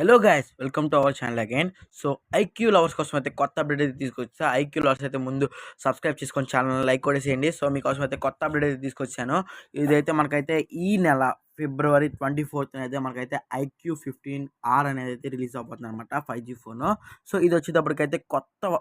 Hello guys welcome to our channel again. So IQ lovers కోసం అయితే కొత్త update అయితే తీసుకొచ్చా. ఐక్యూ లవర్స్ అయితే ముందు సబ్స్క్రైబ్ చేసుకొని ఛానల్ లైక్ కూడా చేయండి. సో మీకోసం అయితే కొత్త అప్డేట్ అయితే తీసుకొచ్చాను. ఇదైతే మనకైతే ఈ నెల ఫిబ్రవరి 24th అయితే మనకైతే iQOO15R అనేది అయితే రిలీజ్ అవబోతుంది అనమాట, 5G ఫోన్. సో ఇది వచ్చేటప్పటికైతే కొత్త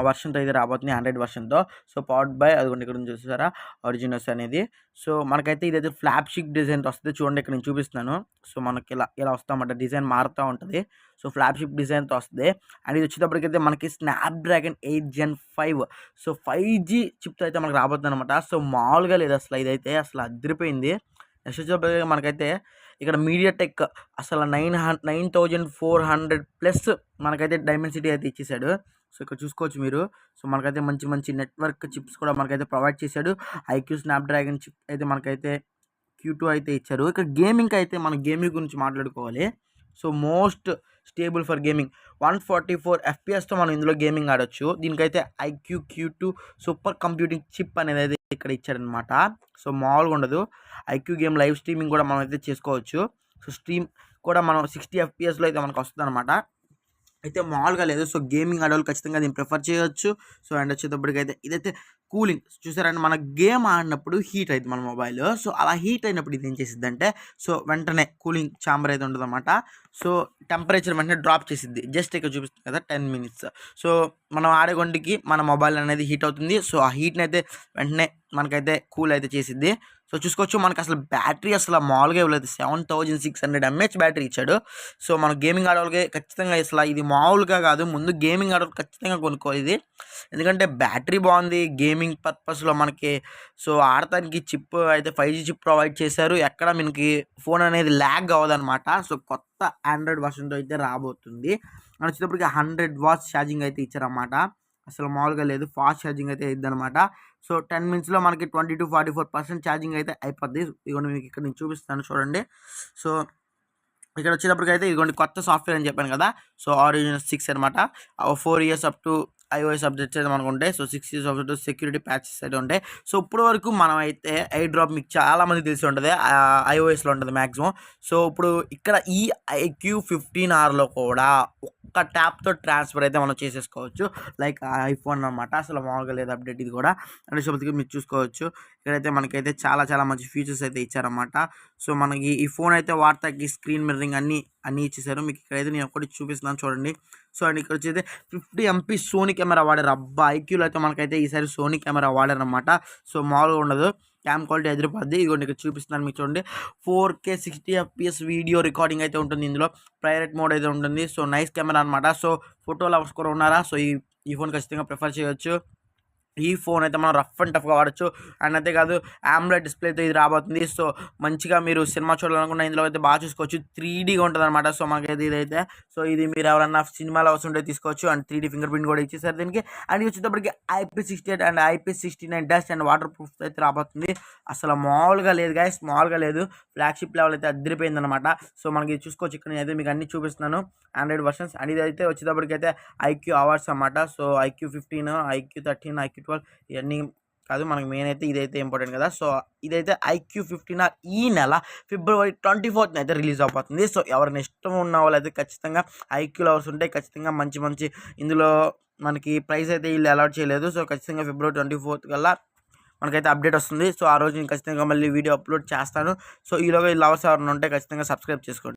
వర్షన్తో అయితే రాబోతుంది, 100 వర్షన్తో. సో పవర్డ్ బై అదిగోండి ఇక్కడ నుంచి చూసారా ఒరిజినల్స్ అనేది. సో మనకైతే ఇదైతే ఫ్లాగ్షిప్ డిజైన్తో వస్తుంది. చూడండి ఇక్కడ నేను చూపిస్తున్నాను. సో మనకి ఇలా ఇలా వస్తామన్నమాట, డిజైన్ మారుతూ ఉంటుంది. సో ఫ్లాగ్షిప్ డిజైన్తో వస్తుంది. అండ్ ఇది వచ్చేటప్పటికైతే మనకి స్నాప్డ్రాగన్ 8 Gen 5 సో 5G చిప్తో అయితే మనకి రాబోతుంది అనమాట. సో మామూలుగా లేదు అసలు, ఇదైతే అసలు అదిరిపోయింది. నెక్స్ట్ వచ్చేటప్పటికి మనకైతే ఇక్కడ మీడియాటెక్ అసలు 9400 ప్లస్ మనకైతే డైమెన్సిటీ అయితే ఇచ్చేసాడు. సో ఇక్కడ చూసుకోవచ్చు మీరు. సో మనకైతే మంచి మంచి నెట్వర్క్ చిప్స్ కూడా మనకైతే ప్రొవైడ్ చేశాడు. ఐక్యూ స్నాప్డ్రాగన్ చిప్ అయితే మనకైతే Q2 అయితే ఇచ్చారు. ఇక్కడ గేమింగ్ అయితే మన గేమింగ్ గురించి మాట్లాడుకోవాలి. So most stable for gaming 144 FPSతో మనం ఇందులో గేమింగ్ ఆడొచ్చు. దీనికైతే IQ Q2 super computing chip అనేది అయితే ఇక్కడ ఇచ్చారనమాట. సో మామూలుగా ఉండదు. ఐక్యూ గేమ్ లైవ్ స్ట్రీమింగ్ కూడా మనం అయితే చేసుకోవచ్చు. సో స్ట్రీమ్ కూడా మనం 60 FPSలో అయితే మనకు వస్తుంది అనమాట. అయితే మామూలుగా లేదు. సో గేమింగ్ ఆడవాళ్ళు ఖచ్చితంగా దీన్ని ప్రిఫర్ చేయొచ్చు. సో అండ్ వచ్చేటప్పటికైతే ఇదైతే కూలింగ్ చూసారంటే మన గేమ్ ఆడినప్పుడు హీట్ అవుతుంది మన మొబైల్. సో అలా హీట్ అయినప్పుడు ఇది ఏం చేసిద్ది అంటే, సో వెంటనే కూలింగ్ ఛాంబర్ అయితే ఉంటుంది అనమాట. సో టెంపరేచర్ వెంటనే డ్రాప్ చేసిద్ది. జస్ట్ ఇక్కడ చూపిస్తుంది కదా 10 minutes. సో మనం ఆడే కొండికి మన మొబైల్ అనేది హీట్ అవుతుంది. సో ఆ హీట్ని అయితే వెంటనే మనకైతే కూల్ అయితే చేసిద్ది. సో చూసుకోవచ్చు మనకు అసలు బ్యాటరీ అసలు మామూలుగా ఇవ్వలేదు. 7600 mAh బ్యాటరీ ఇచ్చాడు. సో మన గేమింగ్ ఆడవాళ్ళకి ఖచ్చితంగా అసలు ఇది మామూలుగా కాదు, ముందు గేమింగ్ ఆడవాళ్ళు ఖచ్చితంగా కొనుక్కోవాలి ఇది. ఎందుకంటే బ్యాటరీ బాగుంది, గేమింగ్ పర్పస్లో మనకి. సో ఆడటానికి చిప్ అయితే 5G చిప్ ప్రొవైడ్ చేశారు. ఎక్కడ మనకి ఫోన్ అనేది ల్యాగ్ అవ్వదన్నమాట. సో కొత్త ఆండ్రాయిడ్ వర్షన్తో అయితే రాబోతుంది. వచ్చేటప్పటికి 100 watts ఛార్జింగ్ అయితే ఇచ్చారన్నమాట. అసలు మామూలుగా లేదు, ఫాస్ట్ ఛార్జింగ్ అయితే ఇద్దనమాట. సో 10 minutesలో మనకి 20 to 44% ఛార్జింగ్ అయితే అయిపోద్ది. ఇదిగోండి మీకు ఇక్కడ నేను చూపిస్తాను చూడండి. సో ఇక్కడ వచ్చేటప్పటికైతే ఇదిగోండి కొత్త సాఫ్ట్వేర్ అని చెప్పాను కదా. సో ఆరిజిన్ 6 అనమాట. 4 years up to iOS updates అయితే మనకు ఉంటాయి. So 6 years up to security patches అయితే ఉంటాయి. సో ఇప్పుడు వరకు మనం అయితే ఐ డ్రాప్ మీకు చాలామంది తెలిసి ఉంటుంది, iOSలో ఉంటుంది మ్యాక్సిమం. సో ఇప్పుడు ఇక్కడ ఈ iQ15Rలో కూడా ఒక్క ట్యాప్తో ట్రాన్స్ఫర్ అయితే మనం చేసేసుకోవచ్చు, లైక్ ఐఫోన్ అనమాట. అసలు మామూలుగా లేదు అప్డేట్ ఇది కూడా. అంటే శుభతికి మీరు చూసుకోవచ్చు. ఇక్కడైతే మనకైతే చాలా చాలా మంచి ఫీచర్స్ అయితే ఇచ్చారన్నమాట. సో మనకి ఈ ఫోన్ అయితే వాడతాకి స్క్రీన్ మిర్రరింగ్ అన్నీ ఇచ్చేసారు. మీకు ఇక్కడైతే నేను ఒకటి చూపిస్తున్నాను చూడండి. సో అండ్ ఇక్కడ వచ్చి 50 MP సోనీ కెమెరా వాడారు. అబ్బా ఐక్యూలో అయితే మనకైతే ఈసారి సోనీ కెమెరా వాడారనమాట. సో మామూలుగా ఉండదు, క్యామ్ క్వాలిటీ ఎదిరిపోద్ది. ఇదిగోండి ఇక్కడ చూపిస్తున్నాను మీకు చూడండి. 4K 60 FPS వీడియో రికార్డింగ్ అయితే ఉంటుంది ఇందులో. ప్రైవేట్ మోడ్ అయితే ఉంటుంది. సో నైస్ కెమెరా అనమాట. సో ఫోటో లవర్స్ కూడా ఉన్నారా, సో ఈ ఫోన్ ఖచ్చితంగా ప్రిఫర్ చేయొచ్చు. ఈ ఫోన్ అయితే మనం రఫ్ అండ్ టఫ్గా వాడచ్చు. అండ్ అంతేకాదు AMOLED డిస్ప్లేతో ఇది రాబోతుంది. సో మంచిగా మీరు సినిమా చూడాలనుకున్న ఇందులో అయితే బాగా చూసుకోవచ్చు. 3Dగా ఉంటుంది అనమాట. సో మనకైతే ఇదైతే సో ఇది మీరు ఎవరన్నా సినిమాలో అవసరం తీసుకోవచ్చు. అండ్ 3D ఫింగర్ ప్రింట్ కూడా ఇచ్చేసారు దీనికి. అండ్ వచ్చేటప్పటికి IP68 and IP69 dust and water proof అయితే రాబోతుంది. అసలు మామూలుగా లేదు గైస్, మామూలుగా లేదు. ఫ్లాగ్షిప్ లెవెల్ అయితే అదిరిపోయింది అనమాట. సో మనకి చూసుకోవచ్చు ఇక్కడ నేనైతే మీకు అన్ని చూపిస్తున్నాను ఆండ్రాయిడ్ వర్షన్స్. అండ్ ఇదైతే వచ్చేటప్పటికి అయితే IQ అవార్డ్స్ అనమాట. సో IQ15, IQ13, IQ12 ఇవన్నీ కాదు, మనకి మెయిన్ అయితే ఇదైతే ఇంపార్టెంట్ కదా. సో ఇదైతే iQ15 ఈ నెల ఫిబ్రవరి 24th అయితే రిలీజ్ అయిపోతుంది. సో ఎవరైనా ఇష్టం ఉన్న వాళ్ళు అయితే ఖచ్చితంగా ఐక్యూ లవర్స్ ఉంటే ఖచ్చితంగా మంచి మంచి ఇందులో మనకి ప్రైస్ అయితే వీళ్ళు అలాట్ చేయలేదు. సో ఖచ్చితంగా ఫిబ్రవరి 24th కల్లా మనకైతే అప్డేట్ వస్తుంది. సో ఆ రోజు నేను ఖచ్చితంగా మళ్ళీ వీడియో అప్లోడ్ చేస్తాను. సో ఈలోగా ఈ లవర్స్ ఎవరైనా ఉంటే ఖచ్చితంగా సబ్స్క్రైబ్ చేసుకోండి.